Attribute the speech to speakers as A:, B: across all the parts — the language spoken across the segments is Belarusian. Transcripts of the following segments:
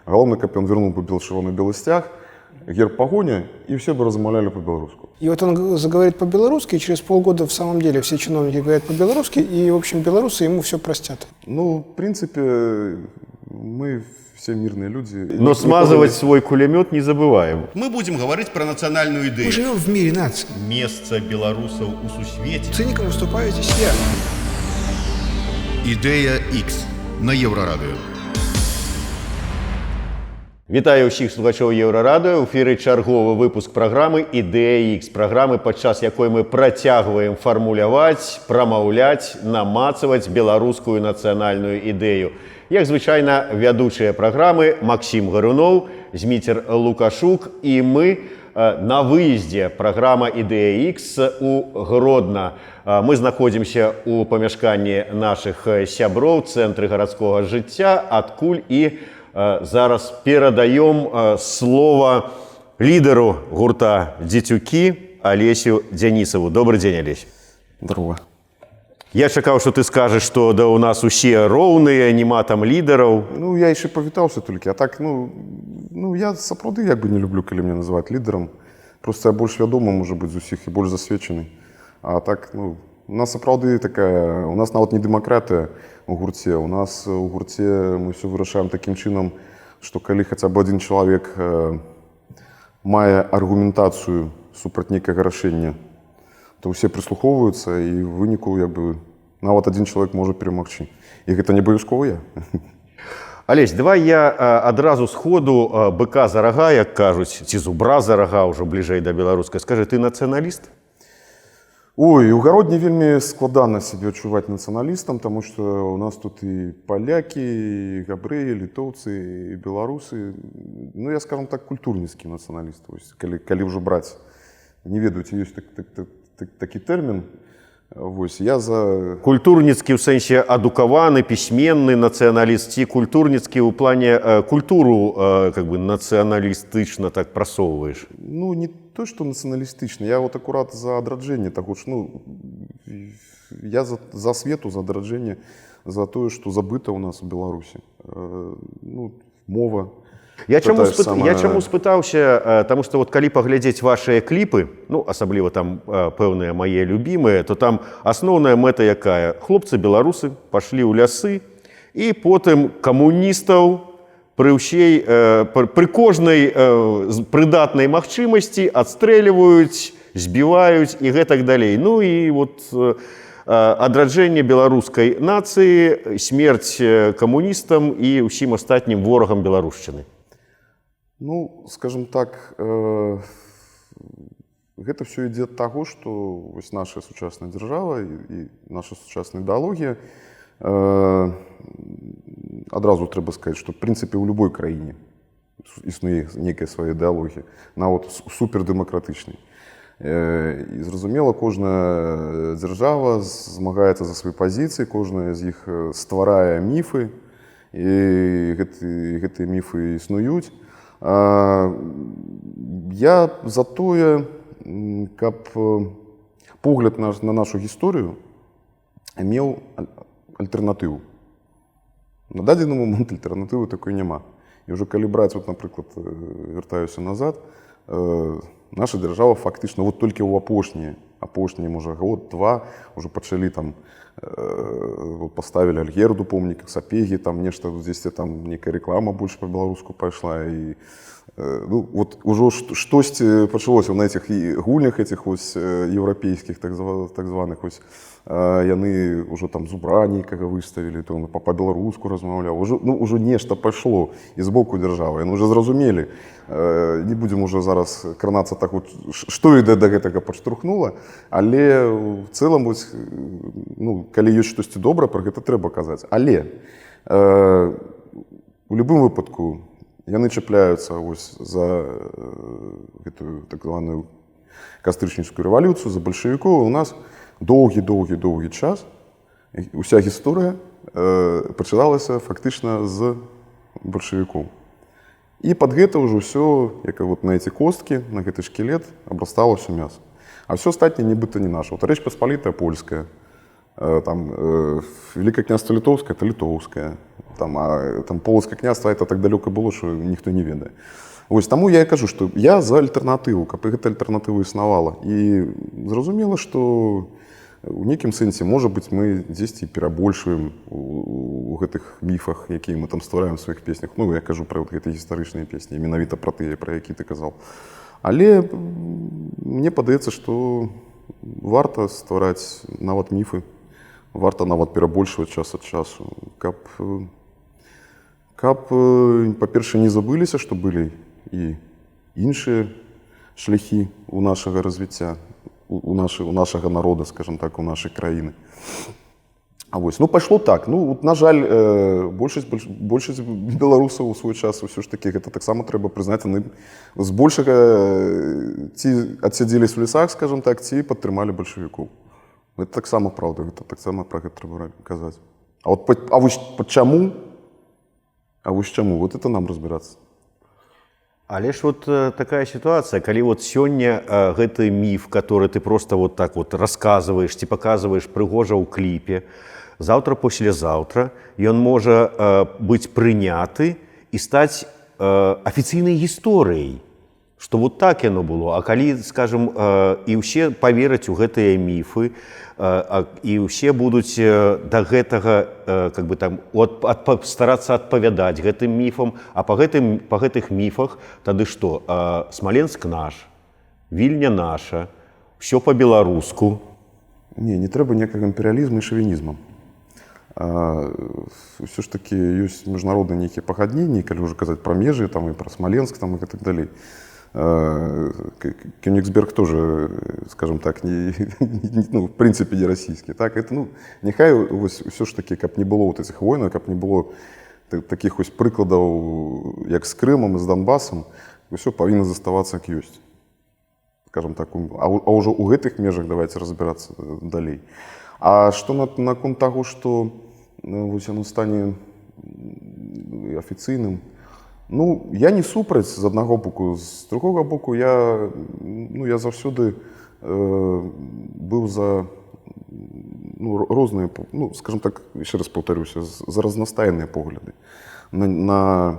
A: Главное, каб ён вернул бы бело-чырвоны белы сцяг, герб погоня, и все бы размовляли по-белорусски.
B: И вот он заговорит по-белорусски, и через полгода в самом деле все чиновники говорят по-белорусски, и, в общем, белорусы ему все простят.
A: Ну, в принципе, мы все мирные люди.
C: Но смазывать свой кулемет не забываем.
D: Мы будем говорить про национальную идею.
B: Мы живем в мире наций.
D: Место белорусов у сусвете.
B: Циником выступаю здесь я.
D: Идея X на Еврорадио.
C: Вітаю ўсіх слухачоў Еўрарадыё. У эфіры чарговы выпуск праграмы «Ідэя X», праграмы, падчас якой мы працягваем фармуляваць, прамаўляць, намацаваць беларускую нацыянальную ідэю. Як звычайна, вядучыя праграмы Максім Гаруноў, Зміцер Лукашук, і мы на выездзе праграма «Ідэя X» у Гродна. Мы знаходзімся у памяшканні нашых сяброў, цэнтры гарадскога жыцця, адкуль і зараз перадаем слово лидеру гурта «Дзецюкі» Алесю Дзянісаву. Добрый день, Алесь.
A: Здорово.
C: Я чакаў, что ты скажешь, что да у нас усе роўныя, нема там лідараў.
A: Ну, я еще повітаўся толькі, а так, я сапраўды як бы не люблю, калі мне называть лідерам. Просто я больш вядомы, можа быць, з усіх і больш засвечаны. А так, у нас сапраўды такая, у нас нават не дэмакратыя у гурце. У нас у гурце мы все вырашаем таким чынам, што калі хаця б один чалавек мае аргументацыю супраць нейкага рашэння, то ўсе прыслухоўваюцца, і ў выніку як бы нават один чалавек можа перамагчы. І гэта не абавязкова я.
C: Алесь, давай я адразу сходу быка за рага, як кажуць, ці зубра за рага, ўжо бліжэй да беларускай. Скажы, ты нацыяналіст?
A: Ой, у Гародні вельмі складана себе адчуваць нацыяналістам, таму што у нас тут і палякі, і габрэі, літоўцы, і беларусы. Ну, я, скажем так, культурніцкі нацыяналіст. Калі ўжо браць, не ведаю, ці ёсць такі тэрмін. Я за...
C: Культурніцкі ў сэнсе адукаваны, пісьменны нацыяналіст, ці культурніцкі ў плане культуру как бы нацыяналістычна так прасоўваеш?
A: Ну, не то, что националистично. Я вот аккурат за адраджэнне таго, я за свету, за адраджэнне, за тое, што забыта ў нас у Беларусі. Мова.
C: Я чаму спытаўся, таму што вот калі паглядзець вашыя кліпы, асабліва там пэўныя мае любімыя, то там асноўная мэта якая? Хлопцы-беларусы пашлі ў лясы, і потым камуністаў при кожнай прыдатнай магчымасці адстрэльваюць, збіваюць і гэтак далей. Ну і вот адраджэнне беларускай нацыі, смерць камуністам і ўсім астатнім ворагам беларушчыны.
A: Ну, скажем так, гэта все ідзе ад таго, што вось наша сучасная дзяржава і наша сучасная ідэалогія, адразу трэба сказаць, што в прынцыпе ў любой краіне існуе нейкая свая ідэалогія, нават супердэмакратычнай. І зразумела, кожная дзяржава змагаецца за свае пазіцыі, кожная з іх стварае міфы, і гэтыя міфы існуюць. Я за тое, каб погляд на нашу гісторыю меў альтэрнатыву. На дадзены момант альтэрнатывы такой няма. І ўжо калі браць, напрыклад, вяртаюся назад, наша дзяржава фактычна толькі ў апошнія, можа, год-два ўжо пачалі там, паставілі Альгерду помнік, Сапегі, там нешта, здесь там нейкая реклама больш па-беларуску пайшла, і ўжо штосьці пачалося на этих гульнях этих еўрапейскіх так званых, яны ўжо там зубра нейкага выставілі, то он па-беларуску размаўляў, ўжо нешта пайшло і з боку дзяржавы, яны ўжо зразумелі, не будзем уже зараз кранацца так, што іде да гэтага падштурхнула, але в цэлым, калі ёсць штосьці добра, пра гэта трэба казаць. Але у любым выпадку яны чапляюцца за гэтую так званую кастрычніцкую рэвалюцыю, за бальшавікоў. У нас доўгі час уся гісторыя пачыналася фактычна з бальшавікоў. І пад гэта ўжо ўсё, як на эти косткі, на гэты шкілет абрастала ўсё мяса. А ўсё астатняе нібыта не наша. Рэч Паспалітая польская, там Великае княства Літоўскае — это літоўская, там полацкае княства это так далёка было, што ніхто не ведае. Вось таму я і кажу, што я за альтэрнатыву, каб гэта альтэрнатыва існавала. І зразумела, што у нейкім сэнсе, можа быць, мы дзесьці перабольшваем у гэтых міфах, якія мы там ствараем у сваіх песнях. Ну, я кажу пра гэтыя гістарычныя песні, менавіта пра тыя, пра які ты казаў. Але мне падаецца, што варта ствараць нават міфы, варта нават перабольшваць час ад часу, каб па-першае, не забыліся, што былі і іншыя шляхі у нашага развіцця, у нашага народа, скажем так, у нашай краіны. А вось, ну, пайшло так. Ну, на жаль, большасць беларусаў у свой час ўсё ж такі, гэта таксама трэба прызнаць, яны збольшага ці адсядзеліся ў лесах, скажем так, ці падтрымалі бальшавікоў. Гэта таксама праўда, гэта таксама пра гэта трэба казаць. А вось чаму? А вось чаму? Вот это нам разбірацца.
C: Але ж вот такая ситуация, калі вот сёння гэты міф, который ты просто вот так вот рассказываешь, ці показываешь прыгожа ў кліпе, завтра, послезаўтра ён можа быць прыняты і стаць афіцыйнай гісторыяй, што вот так яно было. А калі, скажем, і ўсе павераць у гэтыя міфы, і ўсе будуць да гэтага как бы там старацца адпавядаць гэтым міфам, а па гэтых міфах тады што? Смаленск наш, Вільня наша, ўсё па-беларуску.
A: Не трэба ніякага імперыялізму і шавінізму. Ўсё ж такі ёсць міжнародныя нейкія пагадненні, калі ўжо казаць пра межы, там, і пра Смаленск, там, і так далей. Кёнигсберг тоже, скажем так, в принципе, не российский. Так? Это, ну, нехай все ж таки, каб не было вот этих войн, каб не было таких ось прыкладаў, як з Крымом і з Донбасом, все павінна заставацца як ёсць. Скажем так, а ўжо ў гэтых межах давайте разбирацца далей. А што наконт таго, што вось яно стане афіцыйным, ну, я не супраць з аднаго боку, з другога боку я заўсёды быў за розныя, ну, скажем так, еще раз повторюся, за разнастайныя погляды на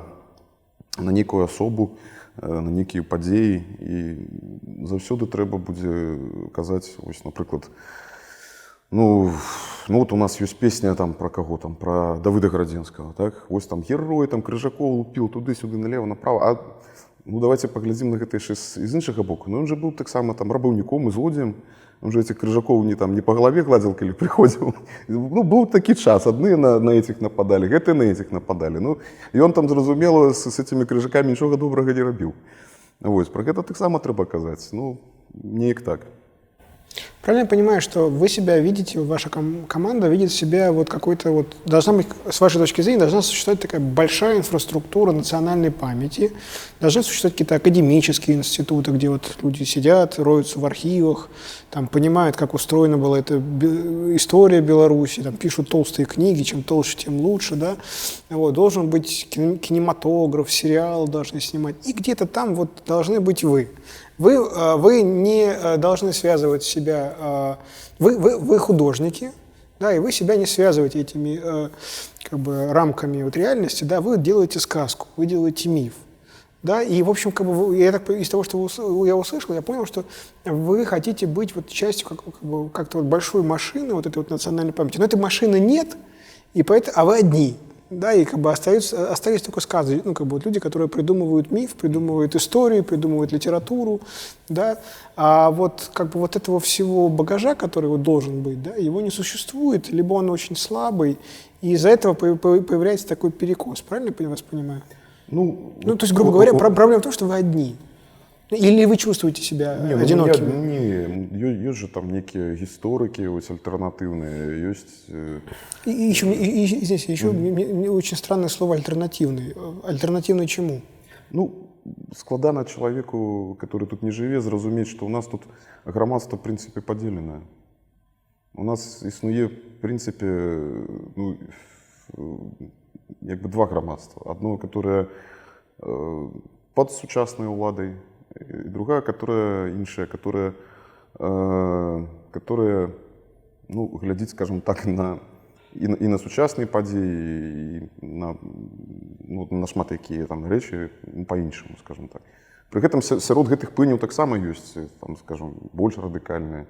A: нейкую асобу, на нейкія падзеі, і заўсёды трэба будзе казаць, ось, напрыклад, ну вот у нас есть песня там про кого там, про Давыда Градзенского, так? Ось там герой, там Крыжаков лупил туды-сюды, налево, направо. А ну давайте поглядим на гэта яшчэ з іншага боку. Ну он же был таксама там рабаўніком і злодзеем. Он же этих Крыжаков не по голове гладил, калі приходил. Ну был такі час, адны на этих нападали, гэты на этих нападали. Ну і он там, зразумела, с этими Крыжакамі нічога добрага не рабіў. Вось, про гэта таксама трэба казаць. Ну, неяк так.
B: Правильно я понимаю, что вы себя видите, ваша команда видит себя вот какой-то вот, должна быть, с вашей точки зрения, должна существовать такая большая инфраструктура национальной памяти, должны существовать какие-то академические институты, где вот люди сидят, роются в архивах, там понимают, как устроена была эта история Беларуси, там пишут толстые книги, чем толще, тем лучше, да. Вот, должен быть кинематограф, сериал должны снимать, и где-то там вот должны быть вы. Вы не должны связывать себя, вы художники, да, и вы себя не связываете этими как бы, рамками вот реальности, да, вы делаете сказку, вы делаете миф, да, и, в общем, как бы, я так, из того, что я услышал, я понял, что вы хотите быть вот частью как-то вот большой машины, вот этой вот национальной памяти, но этой машины нет, и поэтому, а вы одни. Да, и как бы остались только сказки, ну, как бы вот люди, которые придумывают миф, придумывают историю, придумывают литературу, да, а вот как бы вот этого всего багажа, который вот должен быть, да, его не существует, либо он очень слабый, и из-за этого появляется такой перекос, правильно я вас понимаю? Ну, то есть, грубо говоря, проблема в том, что вы одни. Или вы чувствуете себя одинокими?
A: Есть же там некие историки, альтернативные, есть...
B: И здесь еще очень странное слово «альтернативный». Альтернативный чему?
A: Ну, складана человеку, который тут не живе, зразумець, что у нас тут громадство, в принципе, поделенное. У нас існує, в принципе, ну, як бы два громадства. Одно, которое под сучасной уладой, и другая, которая іншая, которая ну, глядзіць, скажем так, на і на сучасні події, і на шмат якія там рэчы па-іншаму, скажем так. Пры гэтым сярод гэтых пыняў таксама ёсць, там, скажем, больш радыкальныя,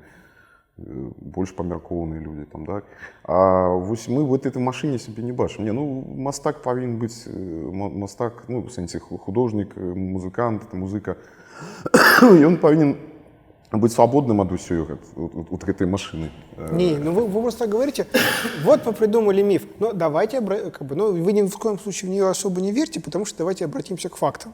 A: больш памяркоўныя людзі. Там, так? А вось мы в этой машыне себе не бачым. Не, ну, мастак павінен быць, мастак, ну, в сэнсе художнік, музыкант, музыка, ён павінен быть свободным от усей от этой машины.
B: Не, ну вы просто так говорите, вот мы придумали миф, но давайте, вы ни в коем случае в нее особо не верьте, потому что давайте обратимся к фактам.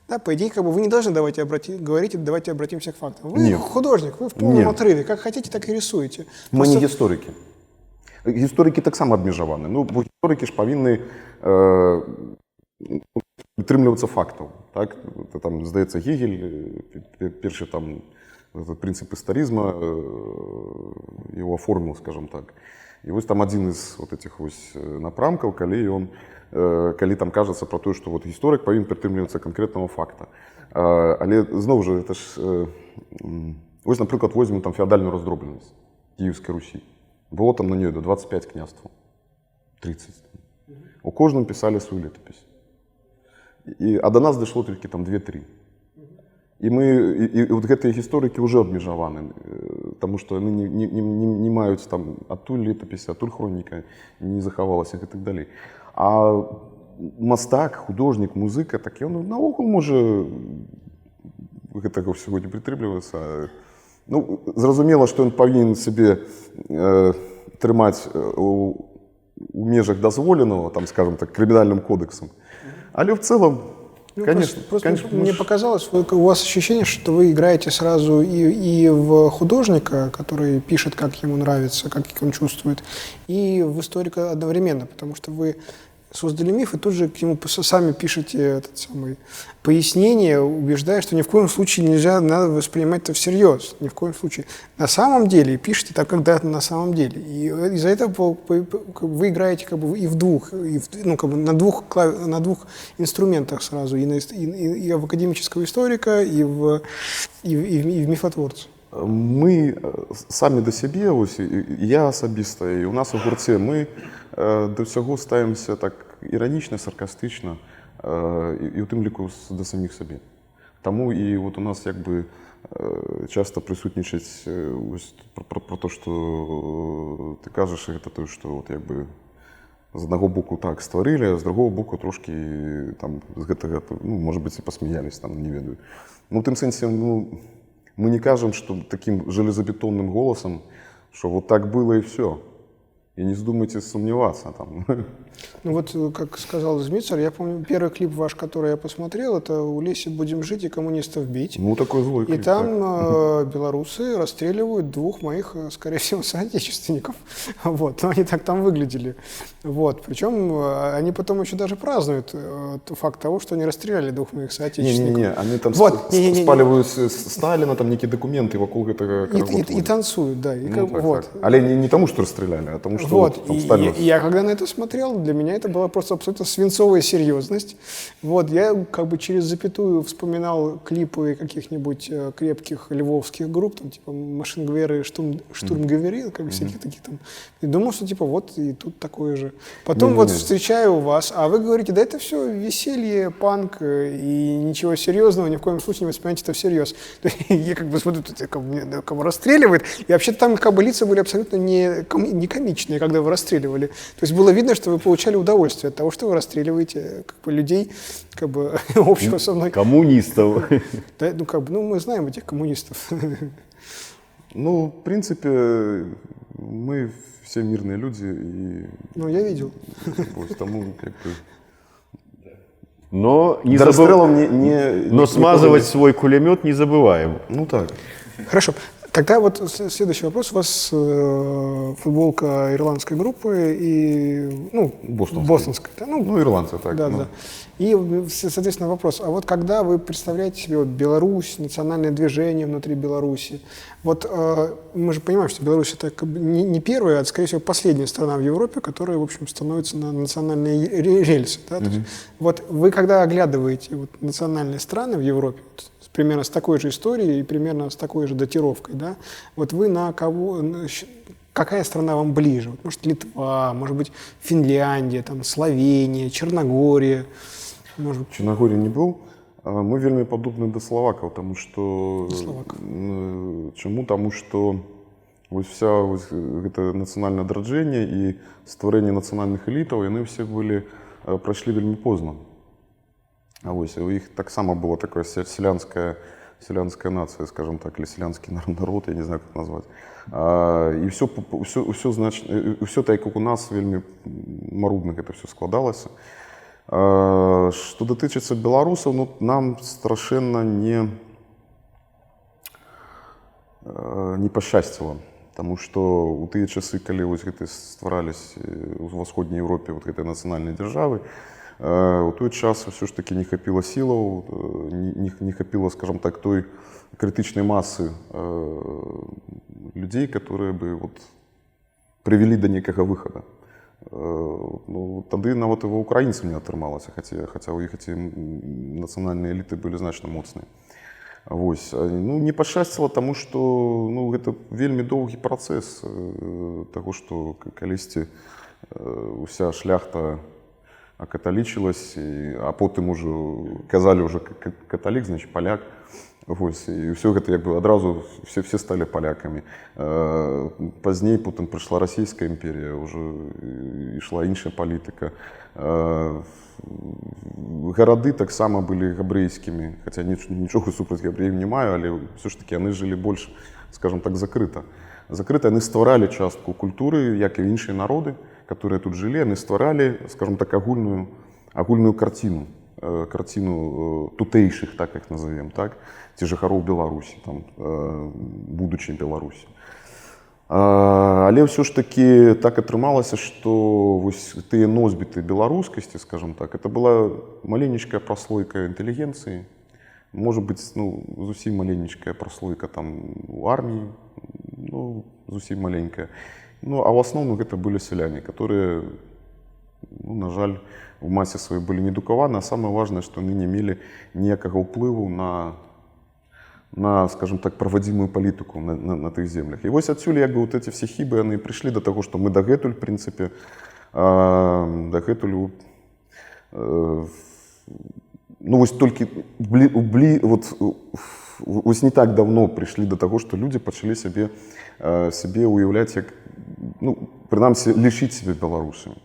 B: Да, по идее, вы не должны говорить, давайте обратимся к фактам. Вы
A: Нет.
B: художник, вы в полном отрыве, как хотите, так и рисуете.
A: Мы не историки. Историки так само обмежованы. Ну, историки ж повинны притримлюватися фактів. Так? Там, здається, Гегель, перший там этот принцип историзма его оформил, скажем так. И вот там один из вот этих ось напрамков, коли там кажется про то, что вот историк повинен притримлюватися конкретного факта. Але знову ж, это ж, ось, наприклад, возьмемо там феодальну роздробленість Київської Русі. Було там на ній до 25 княств, 30. У кожному писали свою літопись. А до нас дійшло тільки там 2-3. І от ці історики вже обмежовані, тому що вони не мають там атуль літописи, атуль хроніка, не заховалася і так далі. А мастак, художник, музика, так він наокол може гэтага всього не притримлюватися. Ну, зрозуміло, що він повинен себе тримати у межах дозволеного, там, скажем так, кримінальним кодексом. Але в целом, конечно,
B: мне показалось, у вас ощущение, что вы играете сразу и в художника, который пишет, как ему нравится, как он чувствует, и в историка одновременно, потому что вы создали миф, и тут же к нему сами пишете этот самый пояснение, убеждая, что ни в коем случае нельзя, надо воспринимать это всерьез, ни в коем случае. На самом деле, пишете так, когда на самом деле. И из-за этого вы играете как бы и в двух, на двух инструментах сразу, и в академического историка, и в мифотворца.
A: Ми самі до себе, ось, я особисто, і у нас у гурті, ми до всього ставимося так іронічно, саркастично, і у тим ліку до самих собі. Тому і от у нас якби часто присутнічать ось про те, що ти кажеш, це те, що от якби з одного боку так створили, а з другого боку трошки там з гэтага, ну, може бути, і посміялись, там, не ведаю. Ну, в тим сенсі, ну, мы не кажем, что таким железобетонным голосом, что вот так было и все. И не вздумайте сомневаться там.
B: Ну вот, как сказал Змицер, я помню, первый клип ваш, который я посмотрел, это «У леси будем жить и коммунистов бить».
A: Ну, такой злой клип.
B: И там белорусы расстреливают двух моих, скорее всего, соотечественников. Вот, но они так там выглядели. Вот, причем они потом еще даже празднуют факт того, что они расстреляли двух моих соотечественников.
A: Не-не-не, они там
B: вот,
A: спаливают Сталина, там некие документы вокруг этого.
B: И танцуют, да. И
A: ну, так,
B: вот.
A: так. Але не тому, что расстреляли, а тому, что
B: вот,
A: там Сталин...
B: И я когда на это смотрел, для меня это была просто абсолютно свинцовая серьезность. Вот, я как бы через запятую вспоминал клипы каких-нибудь крепких львовских групп, там, типа Машингеверы, Штурмгевери, как бы всяких таких там. И думал, что типа вот и тут такое же. Потом вот встречаю вас, а вы говорите, да это все веселье, панк, и ничего серьезного, ни в коем случае не воспринимайте это всерьез. Я как бы смотрю, кого расстреливает, и вообще-то там как бы лица были абсолютно не комичные, когда вы расстреливали. То есть было видно, что вы получали удовольствие от того, что вы расстреливаете как бы, людей как бы, общего со мной.
C: Коммунистов.
B: Да, ну, как бы, ну, мы знаем этих коммунистов.
A: Ну, в принципе, мы все мирные люди. И...
B: Ну, я видел.
A: Вот, тому, как бы...
C: Но, не
A: До расстрелов
C: Но смазывать свой кулемет не забываем.
A: Ну так.
B: Хорошо. Тогда вот следующий вопрос. У вас футболка ирландской группы и, ну, бостонской. Да?
A: Ну, ирландцы, так.
B: Да,
A: ну.
B: да. И, соответственно, вопрос. А вот когда вы представляете себе вот Беларусь, национальное движение внутри Беларуси, вот мы же понимаем, что Беларусь это как бы не первая, а, скорее всего, последняя страна в Европе, которая, в общем, становится на национальные рельсы. Да? То есть, вот вы когда оглядываете вот, национальные страны в Европе, примерно с такой же историей и примерно с такой же датировкой, да, вот вы на кого какая страна вам ближе? Вот, может, Литва, может быть, Финляндия, там, Словения, Черногория, может быть,
A: В Чорногорії не був. Ми вельми подобні до словаків, тому що
B: Словаків.
A: чому? Тому що ось вся ось це національне дродження і створення національних елітів, вони всі були пройшли вельми поздно. А ось у них так само була така селянська нація, скажімо так, или селянський народ, я не знаю, як назвати. І все так, як у нас, вельми марудно це все складалося. Что дотычыцца беларусаў, ну, нам страшэнна не пашчасціла, тому што у тыя часы, калі вось гэты стварались у ўсходняй Еўропе вот гэтай нацыянальнай дзяржавы, у той час все ж таки не хапіла сілаў, не хапіла, скажем так, той крытычнай масы людзей, которые бы вот прывялі да некага выхада. Ну, тады нават і ва ўкраінцаў не атрымалася, хаця ў іх эти нацыянальныя эліты былі значна моцныя. Вось. Ну, не пашчасціла, таму што ну, гэта вельмі доўгі працэс таго, што калісьці уся шляхта акаталічылась, а потым ужо казалі ўжо каталік, значит, паляк. Вось, і ўсё гэта як бы адразу все сталі палякамі. Пазней потым прыйшла расійская імперія, ўжо ішла іншая палітыка. Гарады таксама былі габрэйскімі, хаця нічога супраць габрэяў не маю, але ўсё ж такі яны жылі больш, скажем так, закрыта. Закрыта яны стваралі частку культуры, як і іншыя народы, которые тут жылі, яны стваралі, скажем так, агульную карціну тутэйшых, так их назовем, так, ці жыхароў Беларусі, там, будучай Беларусі. Але ўсё ж такі так атрымалася, што вось тыя носьбіты беларускасці, скажем так, это была маленечкая праслойка інтэлігенцыі, можа быць, ну, зусім маленечкая праслойка там у арміі, ну, зусім маленькая. Ну, а ў асноўным гэта былі сяляне, которые, ну, на жаль, в масе сваёй былі неадукаваны, а самае важнае, што яны не мелі ніякага ўплыву на, скажем так, правадзімую палітыку на тых землях. І вось адсюль як бы вот эти все хібы, яны прыйшлі да таго, што мы дагэтуль, в прынцыпе, дагэтуль, ну вось толькі вось не так давно прыйшлі да таго, што людзі пачалі сябе уяўляць як, ну, прынамсі, лічыць сябе беларусамі.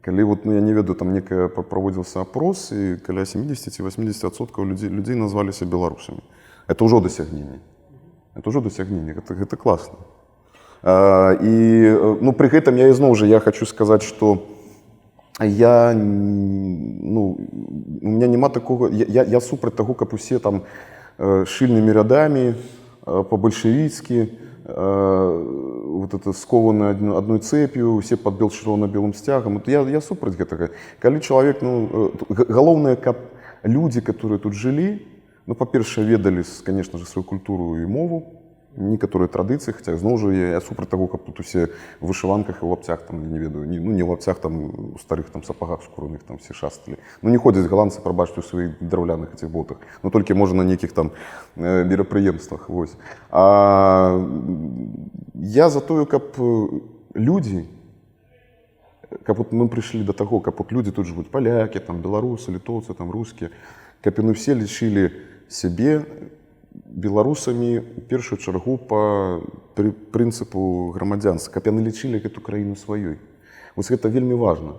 A: Калі вот, ну, я не ведаю, там некая праводзіўся опрос, і каля 70-80% людзей назваліся беларусамі. Это ўжо дасягненне. Это ўжо дасягненне, гэта класна. І, ну, пры гэтым я ізноў жа хочу сказаць, што я, ну, у меня няма такого, я супраць таго, каб усе там шыльнымі рядамі, по-бальшавіцкі, вот это скованы одной цепью, все под червоно-белым стягом. Вот я супраць гэтага. Калі чалавек, ну, галоўнае, каб людзі, которые тут жылі, ну, па-першае, ведалі, конечно же, свою культуру і мову, некаторыя традыцыі, хаця зноў жа я супраць таго, каб тут усе в вышыванках і ў лапцях, там, не ведаю, ну, не ў лапцях, там, у старых там сапагах скураных, там все шасталі. Ну, не ходзяць голландцы, прабачце, у сваіх драўляных этих ботах, ну, толькі можа на нейкіх там мерапрыемствах, вось. А я за тое, каб людзі, каб вот мы прыйшлі да таго, каб вот людзі тут жывуць, палякі, там, беларусы, літоўцы, там, рускія, каб яны все лічылі сябе беларусамі у першую чаргу па прынцыпу грамадзянства, каб яны лічылі гэту краіну сваёй. Вось гэта вельмі важна.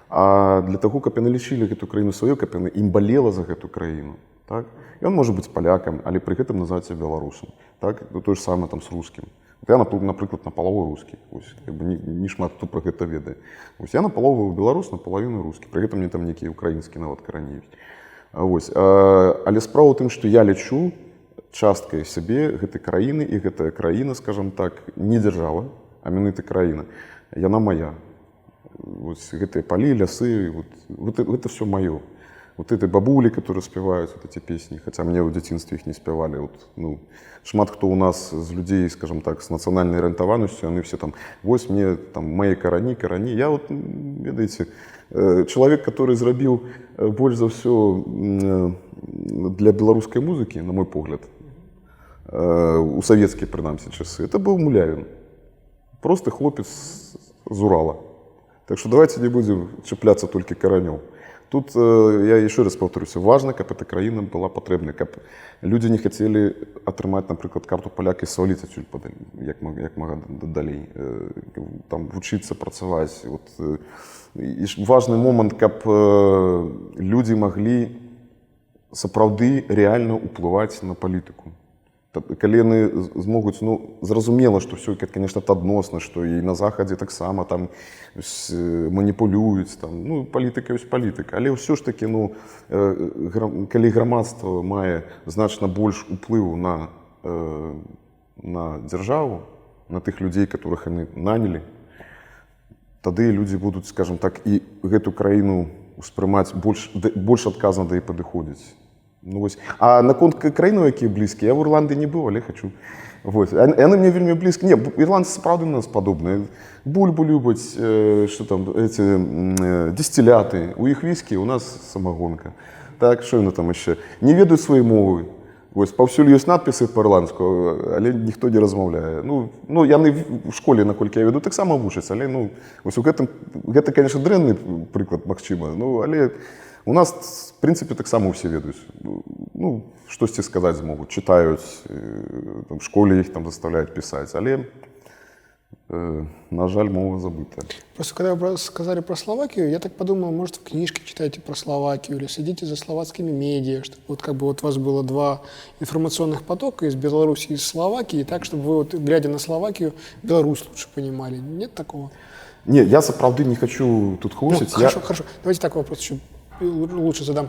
A: А для таго, каб яны лічылі гэту краіну сваёй, каб яны ім балела за гэту краіну, так? Ён можа быць палякам, але пры гэтым называць сябе беларусам, так? Ну, тое ж самае там з рускім. Я, напрыклад, напалову рускі. Не шмат хто пра гэта ведае. Я напалову беларус, напаловіну рускі. Пры гэтым мне там нейкія украінскі нават карані ёсць. Але справа ў тым, што я лічу часткай сябе гэтай краіны, і гэтая краіна, скажем так, не дзяржава, а менавіта краіна. Яна моя. Гэтыя палі, лясы, гэта все маё. Вот эти бабулі, которые спяваюць вот эти песні, хаця мне ў дзяцінстве іх не спявалі. Ну, шмат хто у нас з людзей, скажем так, з нацыянальнай арыентаванасцю, яны все там, вось мне там мае карані. Я вот, ведаеце, чалавек, который зрабіў больш за ўсё для беларускай музыкі, на мой погляд, у савецкія, прынамсі, часы, это быў Мулявін. Просто хлопец з Урала. Так что давайте не будем чіпляться тільки коренем. Тут, я ще раз повторюся, важно, каб эта країна була потрібна, каб люди не хотіли отримати, наприклад, карту поляка і свалити чуть подалі, як мога далі, там, вчитися, працювати. От, і важний момент, каб люди могли сапраўды реально уплываць на палітыку. Калі яны змогуць, ну, зразумела, што ўсё, конечно, адносна, што і на захадзе таксама там маніпулююць, там, ну, палітыка ёсць палітыка, але ўсё ж такі, ну, калі грамадства мае значна больш уплыву на дзяржаву, на тых людзей, которых яны нанялі, тады людзі будуць, скажем так, і гэту краіну успрымаць больш адказна да і падыходзіць. Ну, вось. А наконт краінаў, якія блізкія, я в Ірландыі не быў, але хочу. Вот. Яны мне вельмі блізкі. Не, ірландцы сапраўды на нас падобныя. Бульбу любяць, што там, дыстыляты. У іх віскі, у нас самагонка. Так, што яны там яшчэ? Не ведаюць свае мовы. Вось, паўсюль ёсць надпісы па-ірландску, але ніхто не размаўляе. Ну, яны в школе, наколькі я веду, таксама вучаць, але, ну, вось у гэтым, гэта, конечно, дрэнны прыклад, магчыма, ну, але у нас, в принципе, таксама ўсе ведаюць. Ну, штосьці сказаць змогуць, чытаюць, в школе іх там заставляюць пісаць, але, на жаль, мова забытая.
B: Просто когда вы сказали про Словакию, я так подумал, может, в книжке читаете про Словакию или следите за словацкими медиа, чтобы вот как бы вот у вас было два информационных потока из Беларуси и из Словакии, так, чтобы вы, вот, глядя на Словакию, Беларусь лучше понимали. Нет такого?
A: Не, я сапраўды не хочу тут хлусіць.
B: Ну, хорошо. Давайте так вопрос еще лучше задам.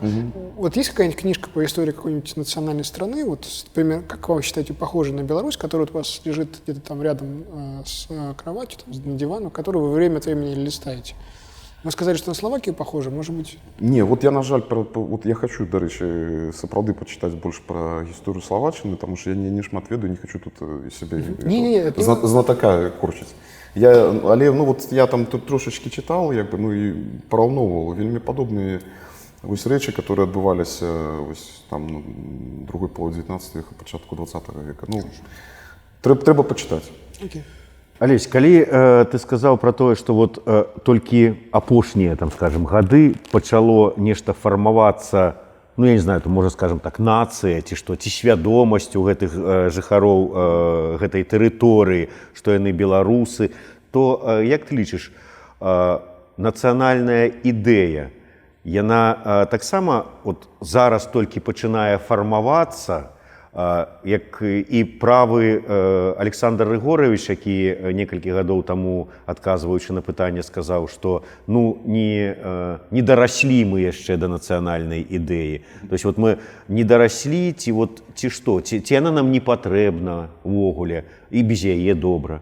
B: Вот есть какая-нибудь книжка по истории какой-нибудь национальной страны, вот, например, как вы считаете, похожа на Беларусь, которая вот у вас лежит где-то там рядом с кроватью, там, на диваном, которую вы время от времени листаете? Вы сказали, что на Словакию похоже, может быть?
A: Не, вот я, на жаль, вот я хочу, до речі, сапраўды почитать больше про историю Словаччины, потому что я не шмат ведаю, не хочу тут себе знатока корчить. Але, ну, вот я там тут трошечки читал, якби, ну, і параўноўваў вельмі падобныя вось рэчы, которые адбываліся вось там на другой половине 19 века, пачатку 20 века. Ну, трэба почитать.
B: Okay.
C: Алесь, калі ты сказаў пра тое, што вот толькі апошнія, там, скажем, гады пачало нешта фармавацца, ну, я не знаю, то можа, скажем так, нацыя, ці што, ці свядомасць у гэтых жыхароў гэтай тэрыторыі, што яны беларусы, то, як ты лічыш, нацыянальная ідэя, яна таксама от зараз толькі пачынае фармавацца, як і правы Александр Рыгорович, які некалькі гадоў таму, адказваючы на пытанне, сказаў, што ну, не дараслі мы яшчэ да нацыянальнай ідэі. То есть вот мы не дараслі, ці што, ці яна нам не патрэбна ўвогуле, і без яе добра.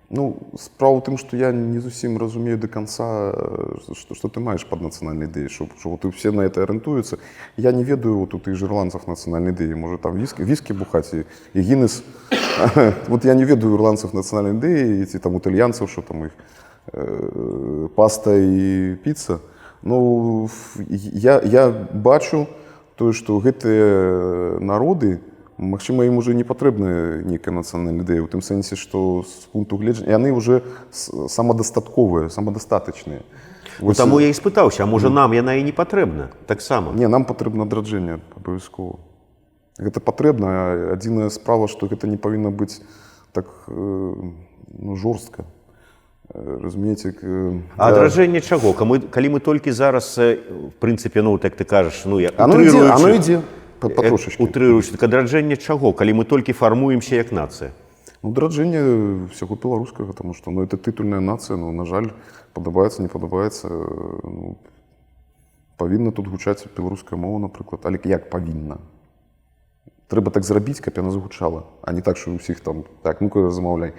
A: Ну, справа ў тым, што я не зусім разумею до конца, што ты маеш пад нацыянальнай ідэяй, што вот усе на это арыентуюцца. Я не ведаю вот у тых ірландцаў нацыянальнай ідэі, можа там віскі бухаць і гінес. Вот я не ведаю ірландцаў нацыянальнай ідэі, ці там італьянцаў, што там іх паста і піца. Ну, я бачу тое, што гэтыя народы, магчыма, ім уже не патрэбна нейкая нацыянальная ідэя, у тым сэнсе, што з пункту гледжання яны ўжо самадастатковыя, самадастатачныя.
C: Таму я і спытаўся, а можа нам яна і не патрэбна таксама?
A: Не, нам патрэбна адраджэнне абавязкова. Гэта патрэбна, адзіная справа, што гэта не павінна быць так, ну, жорстка. Разумееце?
C: А адраджэнне чаго? Калі мы толькі зараз, в прынцыпе, ну, так ты кажаш, ну,
A: оно ідзе.
C: Утрыруючы, так адраджэнне чаго, калі мы толькі фармуемся як нацыя?
A: Ну, адраджэнне ўсяго беларускага, таму што, ну, это тытульная нацыя, ну, на жаль, падабаецца, не падабаецца, ну, павінна тут гучаць беларуская мова, напрыклад, але як павінна? Трэба так зрабіць, каб яна загучала, а не так, што ўсіх там, так, ну-ка, замаўляй.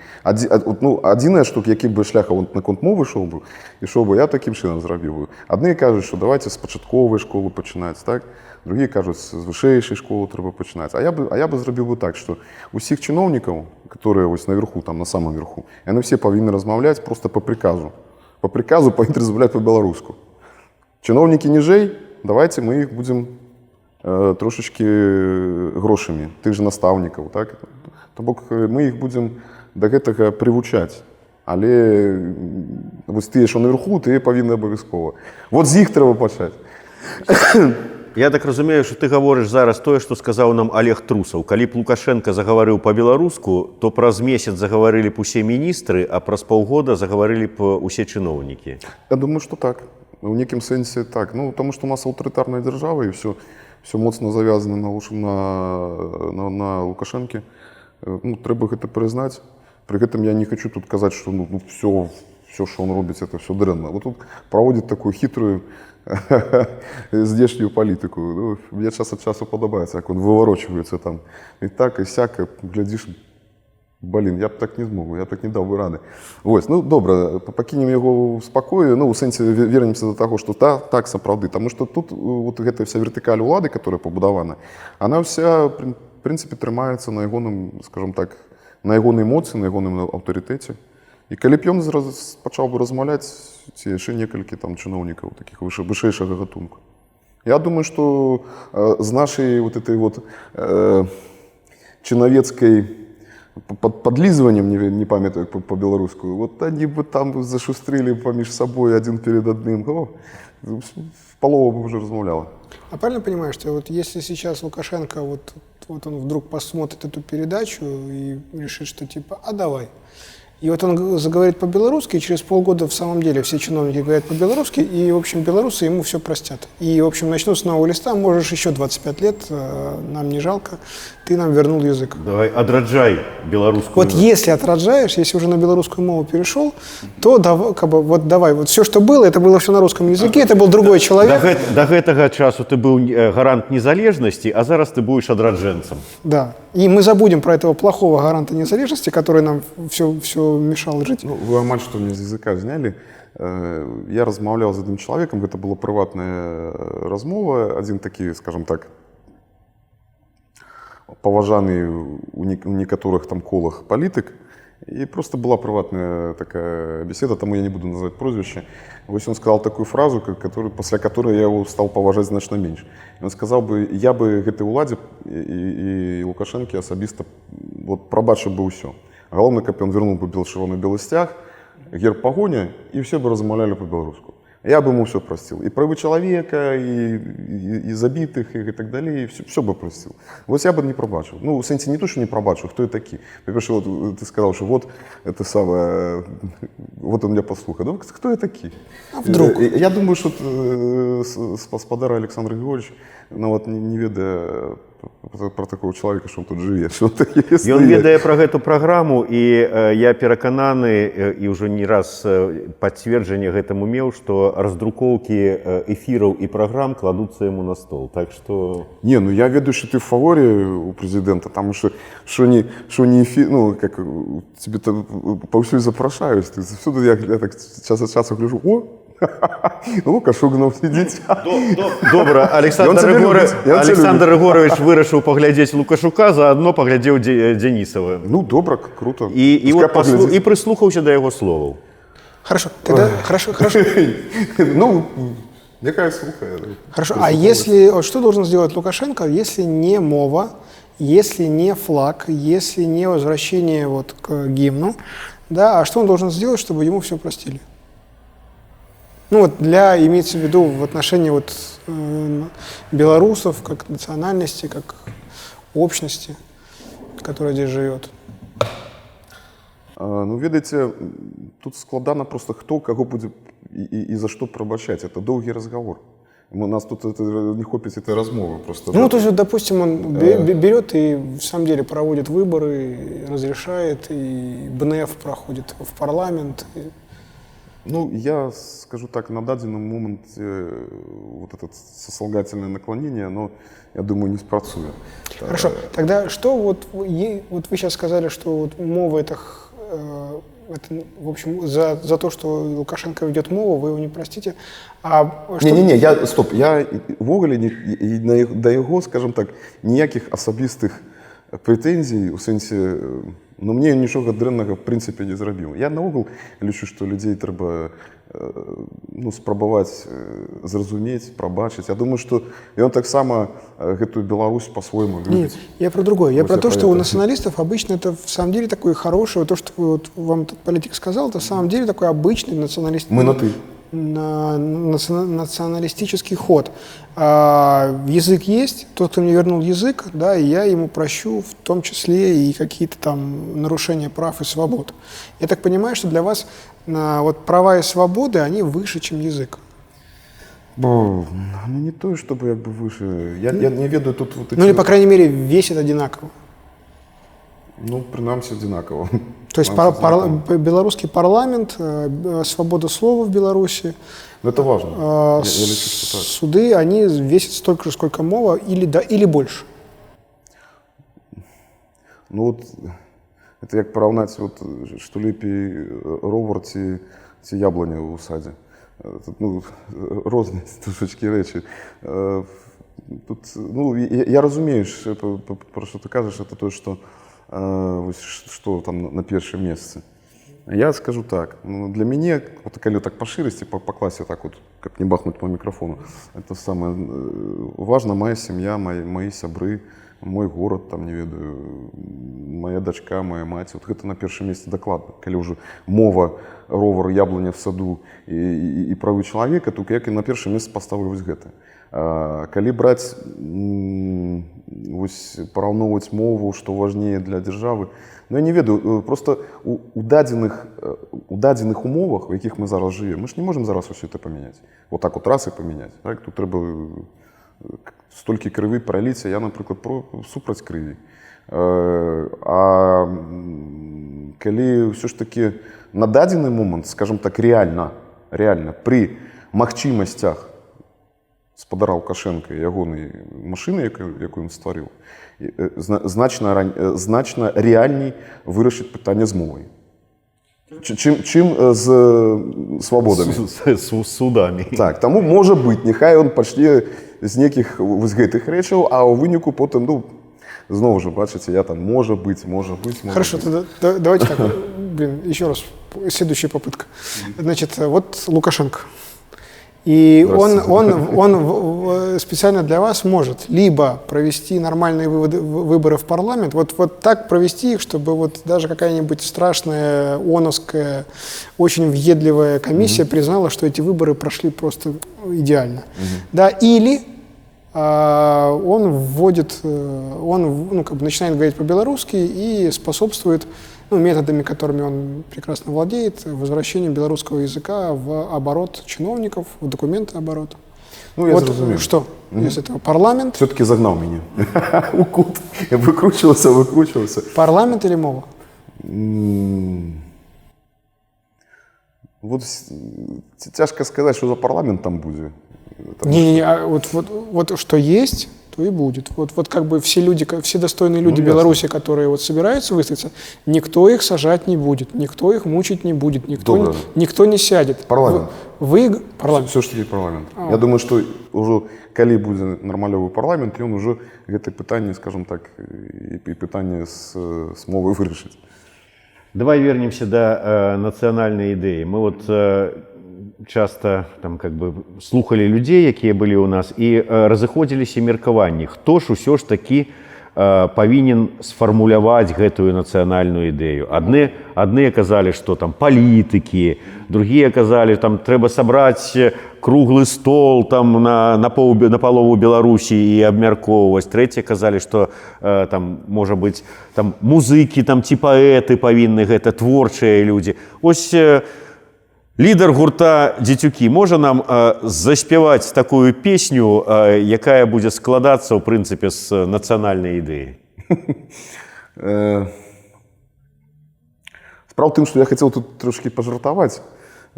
A: Ну, адзіная штука, які бы шляха наконт мовы ішоў бы, я такім чынам зрабіў бы. Адны кажуць, што давайте з пачатковай школы пачынаць, так? Другие кажуць, з вышэйшай школы трэба пачынаць. А я бы зрабіў бы так, што усіх чыноўнікаў, которые вось наверху, там, на самом верху, яны все павінны размаўляць просто по приказу. По приказу павінны размаўляць по-беларуску. Чыноўнікі ніжэй, давайте мы іх будзем трошечки грошамі, тых же настаўнікаў, так? То бок мы іх будзем да гэтага прывучаць. Але вось тыя, што наверху, тыя павінны абавязкова. Вот з іх трэба пачаць.
C: Я так разумею, што ты гаворыш зараз тое, што сказаў нам Олег Трусаў. Калі б Лукашенко загаварыў па-беларуску, то праз месяц загаварылі б усе міністры, а праз паўгода загаварылі б усе чыноўнікі.
A: Я думаю, што так. У некім сэнсе так. Ну, таму што у нас аўтарытарная дзяржава, і все моцна завязана на Лукашэнкі. Ну, трэба гэта прызнаць. Пры гэтым я не хочу тут казаць, што все, што он робіць, это все дрэнна. Вот тут праводзіць такую хітрую здешнюю палітыку. Ну, мне час ад часу падабаецца, як он выварочваецца там. І так, і сяк, глядзіш, блин, я б так не змог, я б так не даў бы рады. Вось, ну, добра, пакінем яго ў спакоі, ну, у сэнсе вернемся до таго, што так сапраўды, таму што тут вот гэтая вся вертыкаль улады, которая пабудавана, она вся, в прынцыпе, трымаецца на ягоным, скажем так, на ягонай моцы, на ягоным аўтарытэце. І калі б ён пачаў бы размаўляць ці яшчэ некалькі там чыноўнікаў такіх вышэйшага гатунку. Я думаю, што з нашай вот этой вот чынавецкай подлизыванием, не памятаю по-белорусски, вот они бы там зашустрили помеж собой один перед одним, полова бы уже размовляла.
B: А правильно понимаешь, что вот если сейчас Лукашенко, вот он вдруг посмотрит эту передачу и решит, что типа, а давай. И вот он заговорит по-белорусски, и через полгода в самом деле все чиновники говорят по-белорусски, и, в общем, белорусы ему все простят. И, в общем, начнут с нового листа, можешь еще 25 лет, нам не жалко, ты нам вернул язык.
C: Давай, отраджай белорусскую.
B: Вот если отраджаешь, если уже на белорусскую мову перешел, то давай, вот все, что было, это было все на русском языке, это был другой человек.
C: До гэтага часу ты был гарант незалежности, а зараз ты будешь отрадженцем.
B: Да. И мы забудем про этого плохого гаранта незалежности, который нам все мешал жить.
A: Ну, вы амаль што мне з языка зняли. Я размаўляў з адным чалавекам, гэта была прыватная размова, адзін такі, скажем так, паважаны у некаторых там колах палітык, і просто была прыватная такая беседа, таму я не буду называть прозвище. Вось он сказал такую фразу, после которой я его стал паважаць значна менш. Он сказал бы, я бы гэтай уладзе і Лукашэнкі асабіста вот, прабачыў бы ўсё. Галоўна, каб ён вернул бы чырвона-белы сцяг, герб пагоня, і все бы размаўлялі по-беларуску. Я бы ему все простил. И правы человека, и забитых, и так далее, и все бы простил. Вот я бы не пробачил. Ну, в сенсе не то, что не пробачил, кто я такие. Во-первых, вот ты сказал, что вот это самое, вот он меня послухал. Ну, кто я такие?
B: А вдруг?
A: Я думаю, что спадар Александр Григорьевич, ну, вот не ведая про такого человека, что он тут живет.
C: Ён ведае пра гэту праграму, і я перакананы, і ўжо не раз пацверджанне гэтаму меў, што раздрукоўкі эфіраў і праграм кладуцца яму на стол. Так что...
A: Не, ну я ведаю, что ты в фаворе у президента, там что не эфир, ну, как тебе повсюду запрашаюсь, ты всюду я так час от часу гляжу, о, ну, Кашугнов сидит.
C: Добра, Александр Григорович вырашыў паглядзець Лукашука, заадно паглядзеў Денисова.
A: Ну, добра, круто.
C: І прыслухаўся да яго словаў.
B: Хорошо, тогда, хорошо.
A: Ну, мне кажется, слухаю.
B: Хорошо, а если, вот что должен сделать Лукашенко, если не мова, если не флаг, если не возвращение вот к гимну, да, а что он должен сделать, чтобы ему все простили? Ну вот имеется в виду в отношении вот белорусов как национальности, как общности, которая здесь живет.
A: Ну, ведаеце, тут складана просто хто каго будзе і за што прабачаць. Это доўгі разговор. У нас тут не хопіць этой размовы просто.
B: Ну, то есть, допустим, он берет и в самом деле проводит выборы, разрешает, и БНФ проходит в парламент.
A: Ну, я скажу так, на дадзеным моменте вот это сослагательное наклонение, оно, я думаю, не спрацуе.
B: Хорошо, тогда что вот вы сейчас сказали, что вот мова это в общем, за то, что Лукашенко ведет мову, вы его не простите.
A: Не, я ввогуле да яго, скажем так, ніякіх асабістых прэтэнзій у сэнсе, ну, мне нічога дрэннага в прынцыпе не зрабіў. Я наогул лічу, што людзей трэба ну, спрабаваць зразумець, прабачыць. Я думаю, што ён таксама гэтую Беларусь по-свойму
B: Нет,
A: любіць.
B: я про другое. Я
A: Вот
B: про
A: я
B: то,
A: про
B: что у
A: это.
B: националистов обычно это в самом деле такое хорошее, то, что вот вам тут политик сказал, это в самом деле такой обычный националист.
A: Мы на «ты».
B: Националистический ход. Язык есть, тот, кто мне вернул язык, да, и я ему прощу в том числе и какие-то там нарушения прав и свобод. Я так понимаю, что для вас вот права и свободы, они выше, чем язык.
A: Ну, не то, чтобы як бы выше. Я не ведаю тут вот эти...
B: Ну или, по крайней мере, весит одинаково.
A: Ну, принамсі, одинаково.
B: То есть белорусский парламент, свобода слова в Беларуси,
A: Ну, это важно. Я лечу, что так.
B: суды, они весят столько же, сколько мова, или больше.
A: Ну, вот, это як параўнаць, вот, што лепей ровар ці яблоня ў садзе. Тут, ну, розныя трошачкі рэчы. Тут, ну, я разумею, про што ты кажаш, это то, што что там на першым месцы. Я скажу так, ну, для мяне, вот, калі так па шырасці, па класе, так вот, как не бахнуть по микрофону, это самое важно, моя семья, мои сябры, мой город, там, не ведаю, моя дочка, моя мать, вот гэта на першым месцы дакладна. Калі ўжо мова, ровар, яблоня в саду і правы чалавека, то як і на першае месца паставлю вось гэта. Калі браць, вось, параўноўваць мову, што важнее для дзяржавы, ну, я не ведаю, просто у дадзеных умовах, у якіх мы зараз жывем, мы ж не можем зараз усё это памяняць. Вот так вот раз і памяняць. Так? Тут трэба столькі крыві праліць, а я, напрыклад, супраць крыві. А калі ўсё ж такі на дадзены момант, скажем так, реально, пры магчымасцях спадара Лукашенка і ягонай машыны, якую ён стварыў, значна рэальней вырашыць пытанне з мовай. Чым з свабодамі.
C: З судамі.
A: Так, таму можа быць, няхай ён пачне з нейкіх вось гэтых рэчаў, а ў выніку потым, ну, зноў жа, бачыце, я там, можа быть.
B: Хорошо, тогда давайте так, еще раз, следующая попытка. Значит, вот Лукашенко. И он специально для вас может либо провести нормальные выборы в парламент, вот так провести их, чтобы вот даже какая-нибудь страшная ООНовская, очень въедливая комиссия признала, что эти выборы прошли просто идеально. Да, или он вводит, он как бы начинает говорить по-белорусски и способствует, ну, методами, которыми он прекрасно владеет, возвращению белорусского языка в оборот чиновников, в документооборот.
A: Ну, я
B: вот
A: зрозумів.
B: что из этого? Парламент?
A: Все-таки загнал меня. У кут. Я выкручивался.
B: Парламент или мова?
A: Вот тяжко сказать, что за парламент там будет.
B: Не, вот что есть, то и будет. Вот как бы все люди, все достойные люди Беларуси, которые вот собираются выставиться, никто их сажать не будет, никто их мучить не будет, никто не сядет.
A: Парламент.
B: Парламент.
A: Все ж таки парламент. Я думаю, что уже, калі будзе нармалёвы парламент, ён уже гэта пытанне, скажем так, и пытанне с мовой вырашыць.
C: Давай вернемся до национальной идеи. Мы вот часто там как бы слухали людей, якія былі ў нас, і разыходзіліся меркаванні, хто ж усё ж такі павінен сфармуляваць гэтую нацыянальную ідэю. Адны казалі, што там палітыкі, другія казалі, там трэба сабраць круглы стол там на палову Беларусі і абмяркоўваць. Трэція казалі, што там можа быць там музыкі там ці паэты павінны, гэта творчыя людзі. Ось лідар гурта «Дзецюкі» можа нам заспяваць такую песню, якая будзе складацца, ў прынцыпе, з нацыянальнай ідэі?
A: Справа ў тым, што я хацеў тут трошки пажартаваць.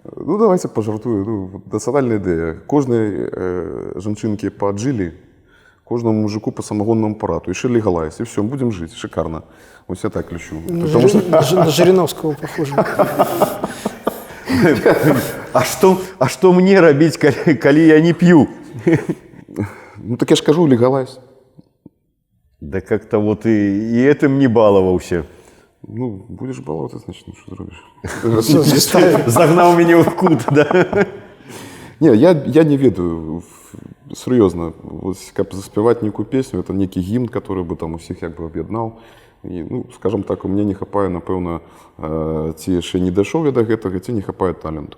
A: Ну, давайте пажартую. Ну, нацыянальная ідэя. Кожнай жанчынкі па Аджилі, кожнаму мужику по самогонному аппарату. И Ширлі Галайс. И все, будем жить. Шикарно. Вот я так лечу.
B: На Жириновского похоже.
C: А што мне рабіць, калі я не п'ю?
A: Ну так я ж кажу, легалайз.
C: Да как-то вот и этим не баловался.
A: Ну, будешь баловаться, значит, ну что зробишь?
B: Всё, заставил.
C: Загнав мене в кут, да?
A: Не, я не ведаю, серьезно, вот, как заспевать некую песню, это некий гимн, который бы там усіх як бы об'єднав. І, ну, скажем так, у меня не хапае, напэўна, ці ще не дайшоў я до гэтага, ці не хапае таленту.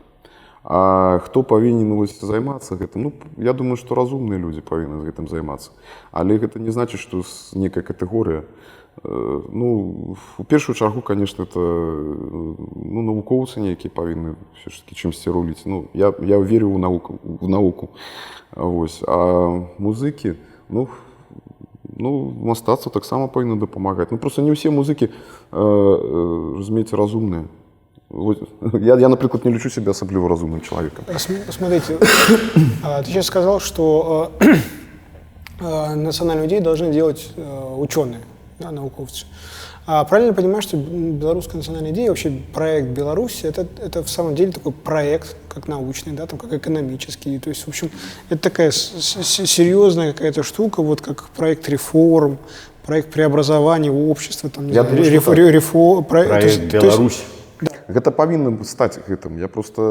A: А хто павінен вось займацца гэтым? Ну, я думаю, што разумныя людзі павінны гэтым займацца. Але гэта не значыць, што некая катэгорыя. Ну, у першую чаргу, конечно, это ну, навукоўцы нейкія павінны все ж таки чымсьці руліць. Ну, я верю ў науку. Вось. А музыкі, ну, мастацтва таксама павінна дапамагаць. Ну, просто не ўсе музыкі, разумееце, разумныя. Я, например, не лечу себя особливо разумным человеком.
B: Смотрите, ты сейчас сказал, что национальную идею должны делать ученые, да, науковцы. А правильно понимаю, что белорусская национальная идея, вообще проект Беларуси, это в самом деле такой проект, как научный, да, там, как экономический. То есть, в общем, это такая серьезная какая-то штука, вот как проект реформ, проект преобразования общества, там, не знаю,
C: проект Беларусь.
A: Гэта павінна стаць гэтым. Я просто,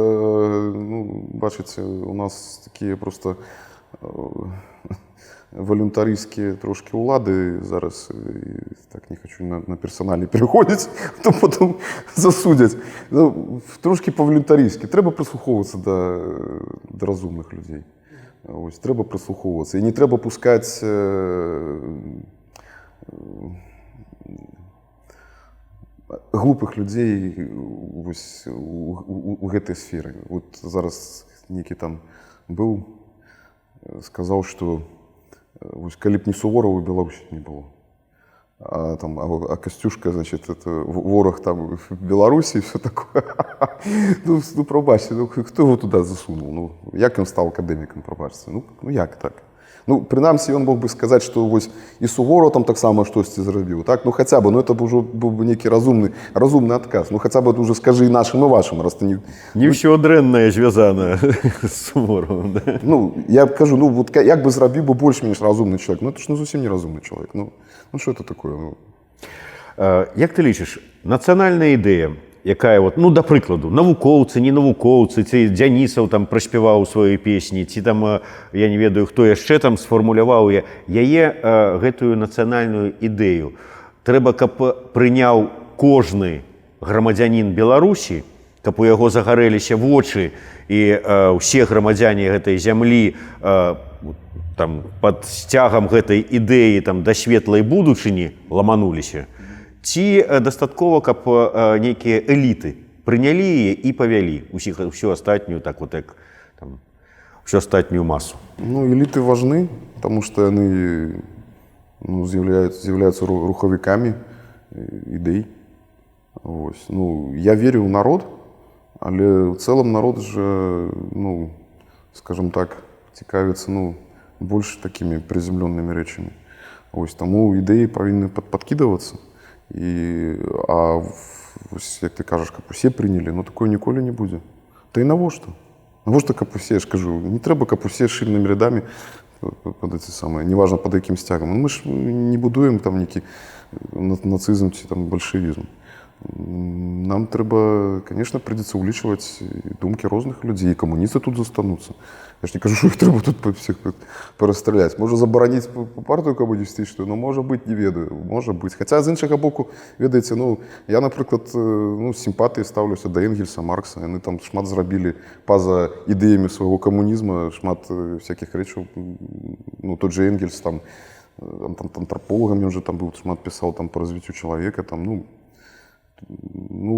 A: ну, бачыце, у нас такія просто волюнтарыйскія трошки улады зараз, так не хочу на персоналі переходзіць, то потом засудзяць. Ну, трошки по-волюнтарыйскі. Трэба прыслухоўвацца да разумных людзей. Ось, трэба прыслухоўвацца. І не трэба пускаць глупых людзей вось, у гэтай сферы. Вот зараз некі там быў, сказаў, што вось, калі б не Суворова, у Беларусі не было. А Костюшка, значит, это ворог там в Беларусі, все такое. Ну, пробачте, ну, хто його туди засунув? Ну, як він став академіком, пробачте? Ну, як так? Ну, принаймні, він мог би сказати, що ось і Суворов там так само щось зробив, так? Ну, хоча б, ну, це б уже був би некий розумний отказ. Ну, хоча б уже скажи і нашим, і вашим, раз ти не...
C: Не все дренне зв'язано з Суворовим, да?
A: Ну, я кажу, ну, от як би зробив би більш-менш розумний чоловік? Ну, це ж не зовсім не розумний чоловік. Ну, що це таке? Ну...
C: Як ти лічиш, національна ідея, якая, от, ну, да прикладу, навукоўцы, не навукоўцы, ці Дзянісаў там праспяваў свае песні, ці там, я не ведаю, хто яшчэ там сфармуляваў яе гэтую нацыянальную ідэю. Трэба, каб прыняў кожны грамадзянін Беларусі, каб у яго загарэліся вочы, і ўсе грамадзяне гэтай зямлі там, пад сцягам гэтай ідэі там, да светлай будучыні ламануліся, ці дастаткова, каб нейкія эліты прынялі яе і павялі ўсю астатнюю, так вот, як там, всю астатнюю масу?
A: Ну, элиты важны, потому что они, ну, являются руховиками идей. Вот. Ну, я верю в народ, але в целом народ же, ну, скажем так, цікавится, ну, больше такими приземленными речами. Вот. Тому идеи повинны подкидываться. А як ти кажеш, каб усе прийняли, ну такого ніколи не буде. Та й навошта? Навошта каб усе, я ж кажу, не треба каб усе шильними рядами, неважно під яким стягом. Ми ж не будуємо там некий нацизм чи там большевизм. Нам треба, конечно, придется увеличивать думки розных людей, и коммунисты тут застанутся. Я ж не кажу, що їх треба тут всіх перестріляти. Може заборонити партію комуністичну, ну, може бути, не ведаю, може бути. Хоча з іншого боку, ведаєте, ну, я, наприклад, ну, з симпатією ставлюся до Енгельса, Маркса. Вони там шмат зробили поза ідеями свого комунізму, шмат всяких речей. Ну, тот же Енгельс, там антропологом він вже там був, шмат писав там по розвитку чоловіка, там, ну,